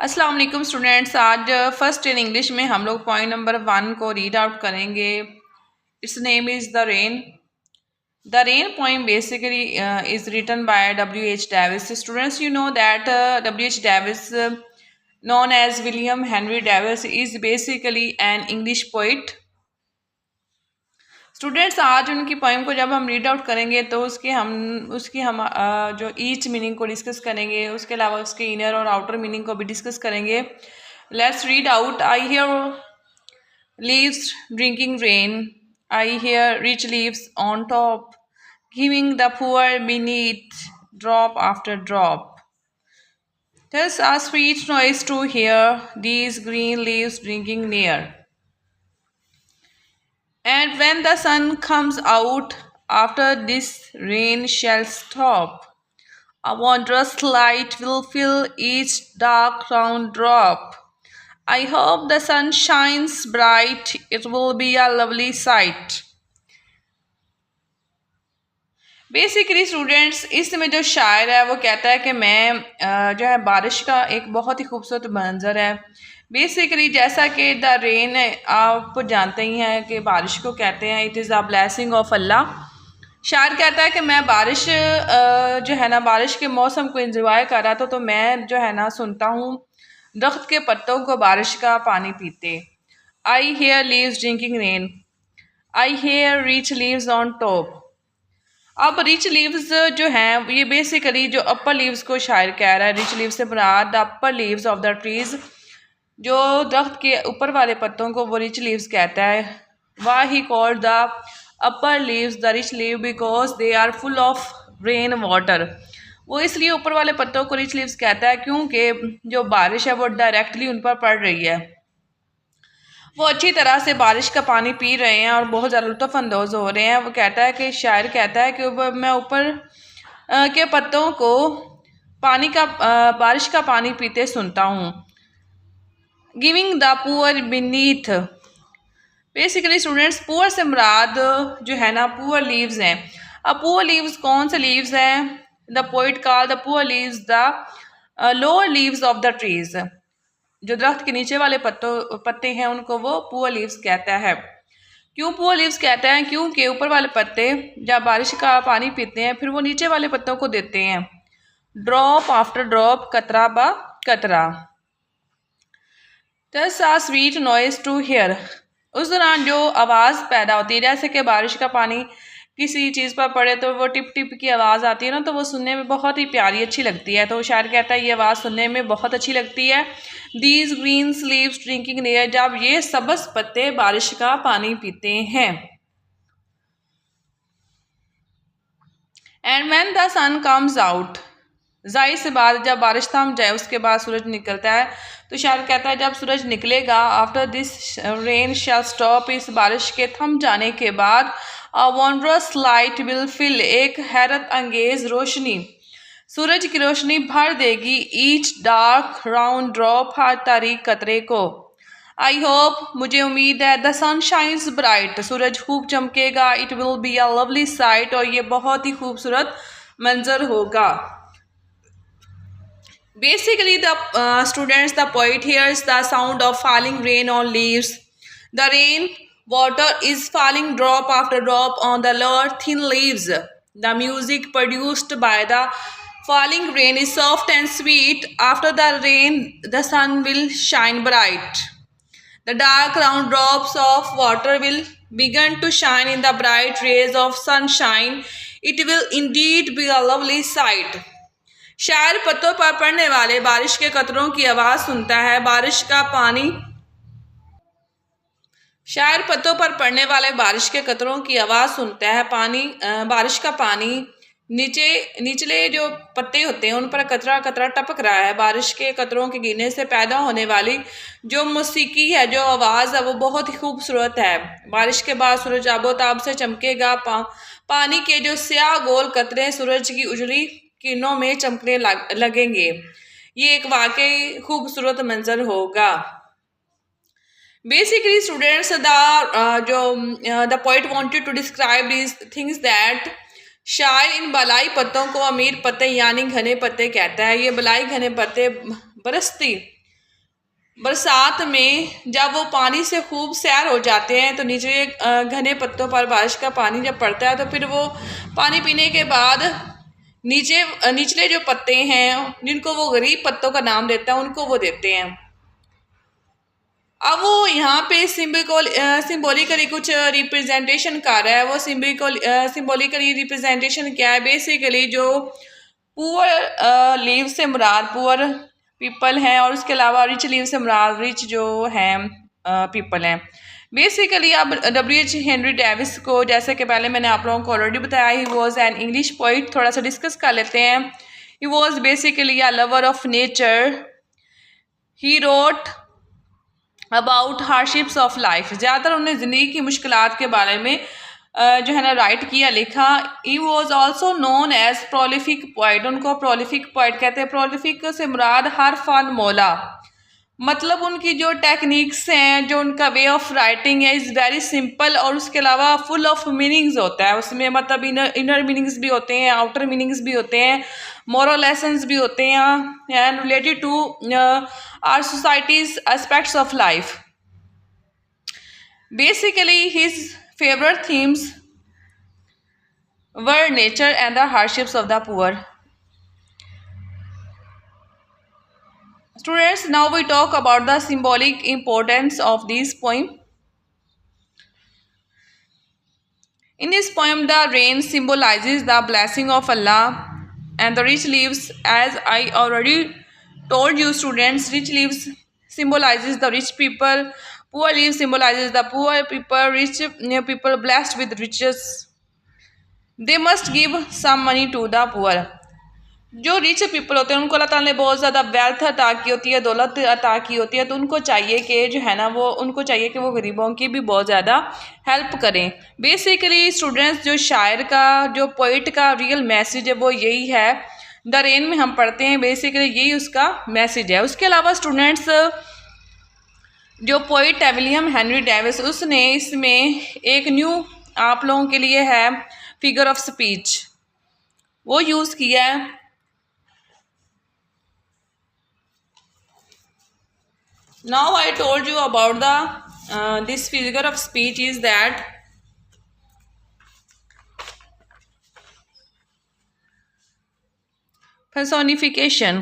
अस्सलाम वालेकुम स्टूडेंट्स। आज फर्स्ट इन इंग्लिश में हम लोग पॉइंट नंबर 1 को रीड आउट करेंगे। It's name is the rain. The rain poem basically is written by W.H. Davis. Students, you know that W.H. Davis, known as William Henry Davis, is basically an English poet. Students, आज उनकी poem को जब हम read out करेंगे तो उसकी हम जो ईच मीनिंग को डिस्कस करेंगे, उसके अलावा उसके इनर और आउटर मीनिंग को भी डिस्कस करेंगे। Let's read out. I hear leaves drinking rain, I hear rich leaves on top, giving the poor beneath drop after drop. 'Tis a sweet noise to hear these green leaves drinking near. And when the sun comes out, after this rain shall stop, a wondrous light will fill each dark round drop. I hope the sun shines bright, it will be a lovely sight. Basically students, इसमें जो शायर है वो कहता है कि मैं जो है बारिश का एक बहुत ही खूबसूरत मंजर है। बेसिकली जैसा कि द रेन आप जानते ही हैं कि बारिश को कहते हैं it is a blessing of Allah. शायर कहता है कि मैं बारिश जो है ना, बारिश के मौसम को एंजॉय कर रहा था तो मैं जो है ना सुनता हूँ दरख्त के पत्तों को बारिश का पानी पीते। I hear leaves drinking rain, I hear rich leaves on top. अब रिच लीव्स जो हैं ये बेसिकली जो अपर लीव्स को शायर कह रहा है। रिच लीव्स से मुराद the upper leaves of the trees, जो दरख्त के ऊपर वाले पत्तों को वो रिच लीव्स कहता है। Why he called the upper leaves the rich leave because they are full of rain water. वो इसलिए ऊपर वाले पत्तों को रिच लीव्स कहता है क्योंकि जो बारिश है वो डायरेक्टली उन पर पड़ रही है। वो अच्छी तरह से बारिश का पानी पी रहे हैं और बहुत ज़्यादा लुत्फ़ अंदोज़ हो रहे हैं। वो कहता है कि शायर कहता है कि मैं ऊपर के पत्तों को पानी का बारिश का पानी पीते सुनता हूँ। Giving the poor beneath, basically students poor से मुराद जो है ना पुअर लीव्स हैं। अब पुअर लीव्स कौन से लीव्स हैं? The poet called the poor leaves the lower leaves of the trees. जो दरख्त के नीचे वाले पत्ते हैं उनको वो पुअर लीव्स कहता है। क्यों पुअर लीव्स कहता है? क्योंकि ऊपर वाले पत्ते जब बारिश का पानी पीते हैं फिर वो नीचे वाले पत्तों को देते हैं। ड्रॉप आफ्टर ड्रॉप, कतरा बा कतरा। Thus a sweet noise to hear, उस दौरान जो आवाज़ पैदा होती है, जैसे कि बारिश का पानी किसी चीज़ पर पड़े तो वो टिप टिप की आवाज़ आती है ना, तो वो सुनने में बहुत ही प्यारी अच्छी लगती है। तो शायर कहता है ये आवाज़ सुनने में बहुत अच्छी लगती है। These green leaves drinking near, जब ये सबस पत्ते बारिश का पानी पीते हैं। And when the sun comes out, जाहिर से बाद जब बारिश थम जाए उसके बाद सूरज निकलता है। तो शायर कहता है जब सूरज निकलेगा, after this rain shall stop, इस बारिश के थम जाने के बाद, a wondrous light will fill, एक हैरत अंगेज रोशनी सूरज की रोशनी भर देगी ईच डार्क राउंड ड्रॉप, हर तारीक कतरे को। आई होप, मुझे उम्मीद है, द सन शाइन्स ब्राइट, सूरज खूब चमकेगा, it will be a lovely sight, और ये बहुत ही खूबसूरत मंजर होगा। Basically, the students, the poet hears the sound of falling rain on leaves. The rain water is falling drop after drop on the lower thin leaves. The music produced by the falling rain is soft and sweet. After the rain, the sun will shine bright. The dark round drops of water will begin to shine in the bright rays of sunshine. It will indeed be a lovely sight. शायर पत्तों पर पड़ने वाले बारिश के कतरों की आवाज़ सुनता है। शायर पत्तों पर पड़ने वाले बारिश के कतरों की आवाज़ सुनता है। बारिश का पानी निचले जो पत्ते होते हैं उन पर कतरा कतरा टपक रहा है। बारिश के कतरों के गिरने से पैदा होने वाली जो मौसीकी है, जो आवाज़ है, वो बहुत ही खूबसूरत है। बारिश के बाद सूरज आबोताब से चमकेगा। पानी के जो स्याह गोल कतरे सूरज की उजली किरणों में चमकने लगेंगे। ये एक वाकई खूबसूरत मंजर होगा। Basically students, the poet wanted to describe these things that, शायर इन बलाई पत्तों को अमीर पत्ते यानी घने पत्ते कहता है। ये बलाई घने पत्ते बरसती बरसात में जब वो पानी से खूब सैर हो जाते हैं तो नीचे घने पत्तों पर बारिश का पानी जब पड़ता है तो फिर वो पानी पीने के बाद निचले जो पत्ते हैं जिनको वो गरीब पत्तों का नाम देता है उनको वो देते हैं। अब वो यहाँ पे सिम्बोलिकली कुछ रिप्रेजेंटेशन कर रहा है। वो सिम्बोलिकली रिप्रेजेंटेशन क्या है? बेसिकली जो पुअर लीव से मुराद पुअर पीपल हैं और उसके अलावा रिच लीव से मुराद रिच जो हैं पीपल हैं। बेसिकली अब W.H. हेनरी डेविस को, जैसे कि पहले मैंने आप लोगों को ऑलरेडी बताया, he was an English poet. थोड़ा सा डिस्कस कर लेते हैं। He was basically a lover of nature. He wrote about hardships of life. ज़्यादातर उन्होंने ज़िंदगी की मुश्किलात के बारे में जो है ना राइट किया, लिखा। He was also known as prolific poet. उनको प्रोलिफिक पोइट कहते हैं। प्रोलिफिक से मुराद हरफन मौला, मतलब उनकी जो टेक्निक्स हैं, जो उनका वे ऑफ राइटिंग है, इज़ वेरी सिंपल और उसके अलावा फुल ऑफ मीनिंग्स होता है। उसमें मतलब इनर मीनिंग्स भी होते हैं, आउटर मीनिंग्स भी होते हैं, मोरल लेसन्स भी होते हैं and related to our societies aspects of life. Basically his favourite themes were nature and the hardships of the poor. Students, now we talk about the symbolic importance of this poem. In this poem, the rain symbolizes the blessing of Allah, and the rich leaves, as I already told you students, rich leaves symbolizes the rich people, poor leaves symbolizes the poor people, rich people blessed with riches. They must give some money to the poor. जो rich people होते हैं उनको अल्लाह ताला ने बहुत ज़्यादा wealth अता की होती है, दौलत अता की होती है, तो उनको चाहिए कि जो है ना उनको चाहिए कि वो गरीबों की भी बहुत ज़्यादा हेल्प करें। बेसिकली स्टूडेंट्स, जो शायर का, जो पोइट का रियल मैसेज है वो यही है। द रेन में हम पढ़ते हैं, बेसिकली यही उसका मैसेज है। उसके अलावा स्टूडेंट्स, जो पोइट है विलियम हेनरी डेविस, उसने इसमें एक न्यू आप लोगों के लिए है फिगर ऑफ स्पीच वो यूज़ किया है। Now I told you about the this figure of speech is that personification.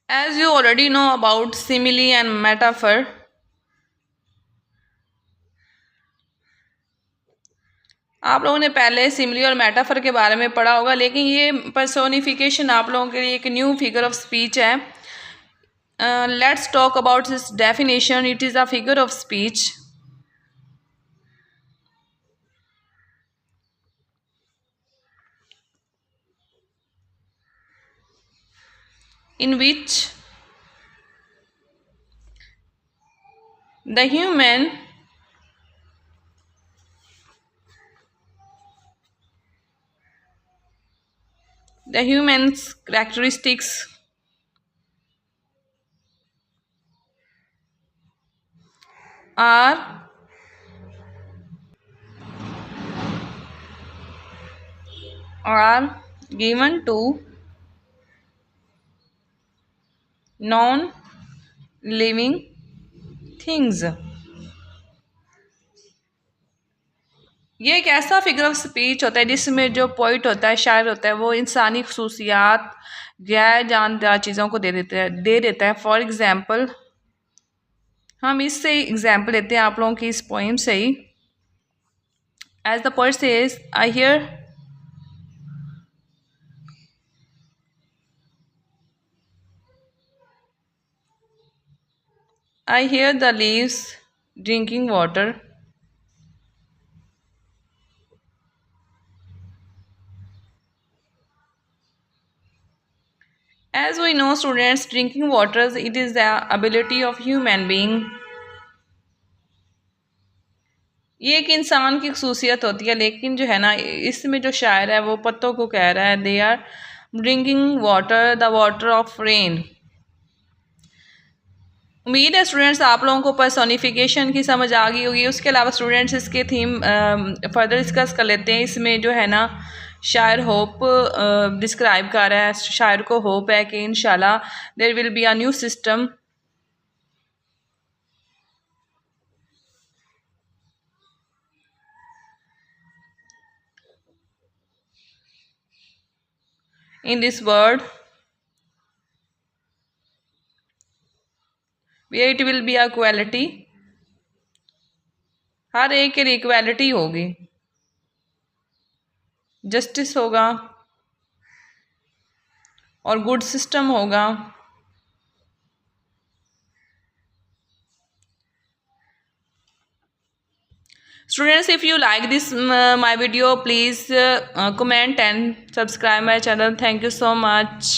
As you already know about simile and metaphor, आप लोगों ने पहले सिमिली और मेटाफर के बारे में पढ़ा होगा, लेकिन ये पर्सोनिफिकेशन आप लोगों के लिए एक न्यू फिगर ऑफ स्पीच है। Let's talk about this definition. It is a figure of speech in which the human's characteristics are given to non-living things। ये एक ऐसा फिगर ऑफ स्पीच होता है जिसमें जो पोइट होता है, शायर होता है, वो इंसानी खसूसियात, गैर जानदार चीज़ों को दे देता है। फॉर एग्ज़ाम्पल, हम इससे एग्ज़ाम्पल लेते हैं आप लोगों की इस पोइम से ही। As the poet says, I hear the leaves drinking water. As we know students, drinking water, it is the ability of human being। ये एक इंसान की खसूसियत होती है, लेकिन जो है ना इसमें जो शायर है वो पत्तों को कह रहा है, they are drinking water, the water of rain. उम्मीद है स्टूडेंट्स आप लोगों को पर्सोनिफिकेशन की समझ आ गई होगी। उसके अलावा स्टूडेंट्स इसके थीम फर्दर डिस्कस कर लेते हैं। इसमें जो है ना शायर होप डिस्क्राइब कर रहा है, शायर को होप है कि इंशाल्लाह there will be a new system in this world where it will be a equality, हर एक के लिए इक्वालिटी होगी, जस्टिस होगा और गुड सिस्टम होगा। Students, if you like this my video, please comment and subscribe my channel. Thank you so much.